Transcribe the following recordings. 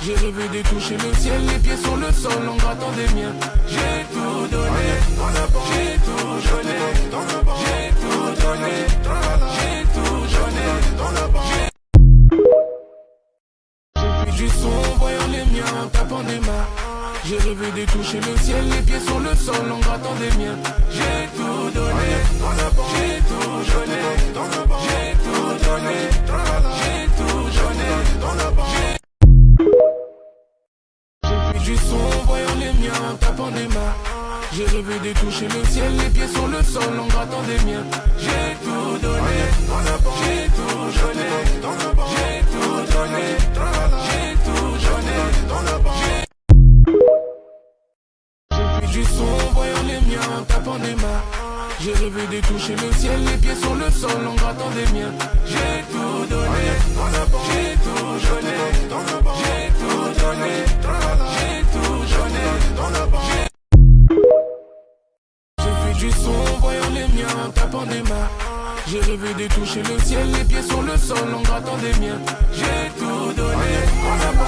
J'ai rêvé de toucher le ciel, les pieds sur le sol en grattant des miens. J'ai tout donné, j'ai tout donné, j'ai tout donné, j'ai tout donné, j'ai fait du son en voyant les miens, en tapant des mains. J'ai rêvé de toucher le ciel, les pieds sur le sol en grattant des miens. J'ai tout donné, j'ai tout donné, j'ai tout donné, j'ai tout donné, j'ai fait du son en voyant les miens, en tapant des mains. J'ai rêvé de toucher le ciel, les pieds sur le sol en grattant des miens. J'ai tout donné, j'ai tout donné, j'ai tout donné, j'ai tout donné, j'ai fait du son en voyant les miens, en tapant des mains. J'ai rêvé de toucher le ciel, les pieds sur le sol en grattant des miens. J'ai tout donné, j'ai tout donné, j'ai tout donné, j'ai tout donné, j'ai fait du son en voyant les miens, en tapant des mains. J'ai rêvé de toucher le ciel, les pieds sur le sol en grattant des miens. J'ai tout donné,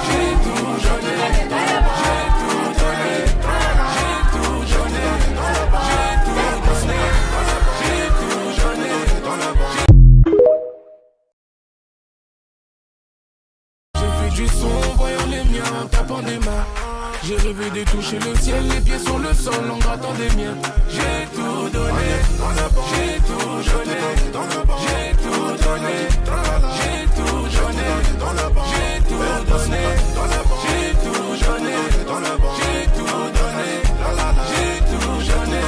j'ai tout donné, j'ai tout donné, j'ai tout donné, j'ai tout donné, j'ai fait du son en voyant les miens, en tapant des mains. J'ai rêvé de toucher le ciel, les pieds sur le sol en grattant des miens. J'ai tout donné, j'ai tout donné, j'ai tout donné, j'ai tout donné, j'ai tout donné, j'ai tout donné, j'ai tout donné, j'ai tout donné,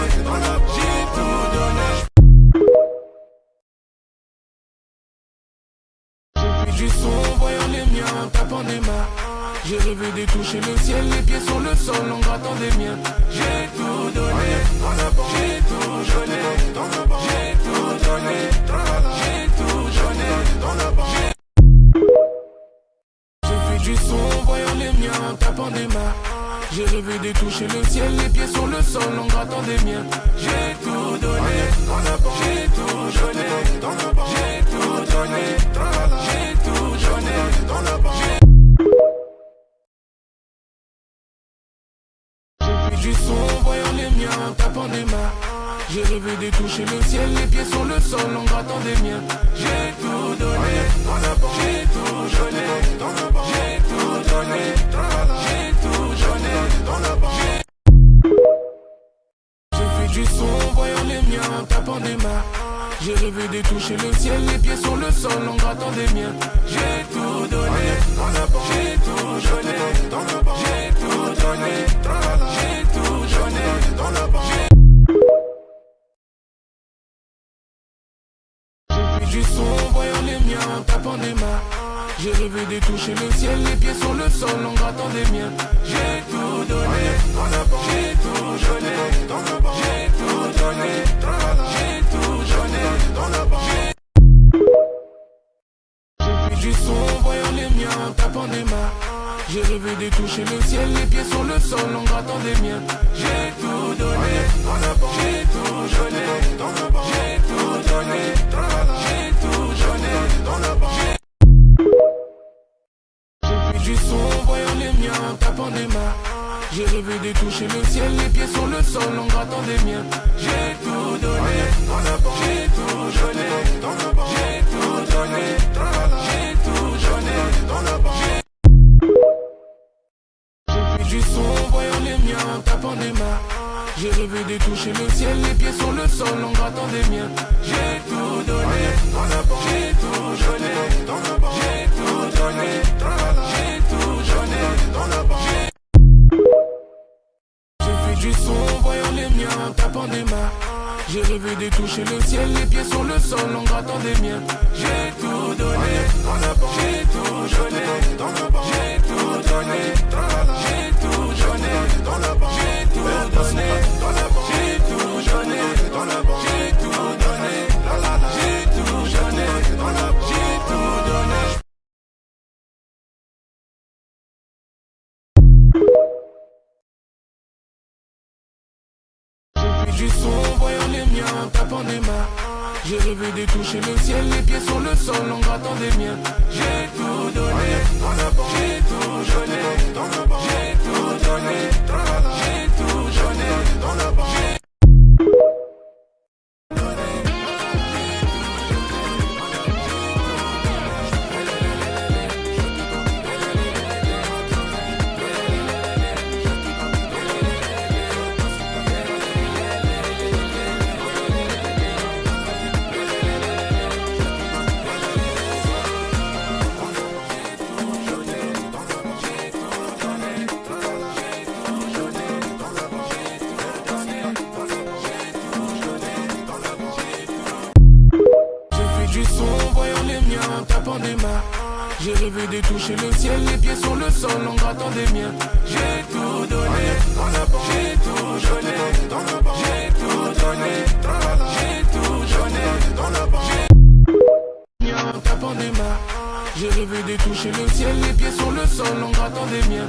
j'ai tout donné. J'ai fait du son en voyant les miens, en tapant des mains. J'ai rêvé de toucher le ciel, les pieds sur le sol en grattant des miens. J'ai tout donné, j'ai tout donné, j'ai tout donné, j'ai tout donné, j'ai fait du son en voyant les miens, en tapant des mains. J'ai rêvé de toucher le ciel, les pieds sur le sol en grattant des miens. J'ai tout donné, j'ai tout donné, j'ai tout donné, j'ai tout donné, du son en voyant les miens, en tapant des mains. J'ai rêvé de toucher le ciel, les pieds sur le sol en grattant des miens. J'ai tout donné, j'ai tout donné, j'ai tout donné, j'ai tout donné, j'ai fait du son en voyant les miens, en tapant des mains. J'ai rêvé de toucher le ciel, les pieds sur le sol en grattant des miens. J'ai tout donné, j'ai tout donné, j'ai tout donné, j'ai tout donné, j'ai fait du son en voyant les miens, en tapant des mains. J'ai rêvé de toucher le ciel, les pieds sur le sol en grattant des miens. J'ai tout donné, j'ai tout donné, j'ai tout donné, j'ai tout donné, j'ai fait du son en voyant les miens, en tapant des mains. J'ai rêvé de toucher le ciel, les pieds sur le sol en grattant des miens. J'ai tout donné, j'ai tout donné, j'ai tout donné, j'ai tout donné, j'ai fait du son en voyant les miens, en tapant des mains. J'ai rêvé de toucher le ciel, les pieds sur le sol en grattant des miens. J'ai tout donné, j'ai tout donné, j'ai tout donné, j'ai tout donné, j'ai fait du son en voyant les miens, en tapant des mains. J'ai rêvé de toucher le ciel, les pieds sur le sol en grattant des miens. J'ai tout donné, j'ai tout donné, j'ai tout donné, j'ai tout donné, j'ai fait du son en voyant les miens, en tapant des mains. J'ai rêvé de toucher le ciel, les pieds sur le sol en grattant des miens. J'ai tout donné, j'ai tout donné, j'ai tout donné, j'ai tout donné, j'ai tout donné, j'ai tout donné, j'ai tout donné, j'ai tout donné, j'ai tout donné. J'ai fait du son en voyant les miens, en tapant des mains. J'ai rêvé de toucher le ciel, les pieds sur le sol en grattant des miens. J'ai tout donné, j'ai tout donné, j'ai tout donné, j'ai tout donné, j'ai rêvé de toucher le ciel, les pieds sur le sol en grattant des miens. J'ai tout donné, j'ai tout donné, j'ai tout donné, j'ai tout donné, en tapant des mains. J'ai rêvé de toucher le ciel, les pieds sur le sol en grattant des miens.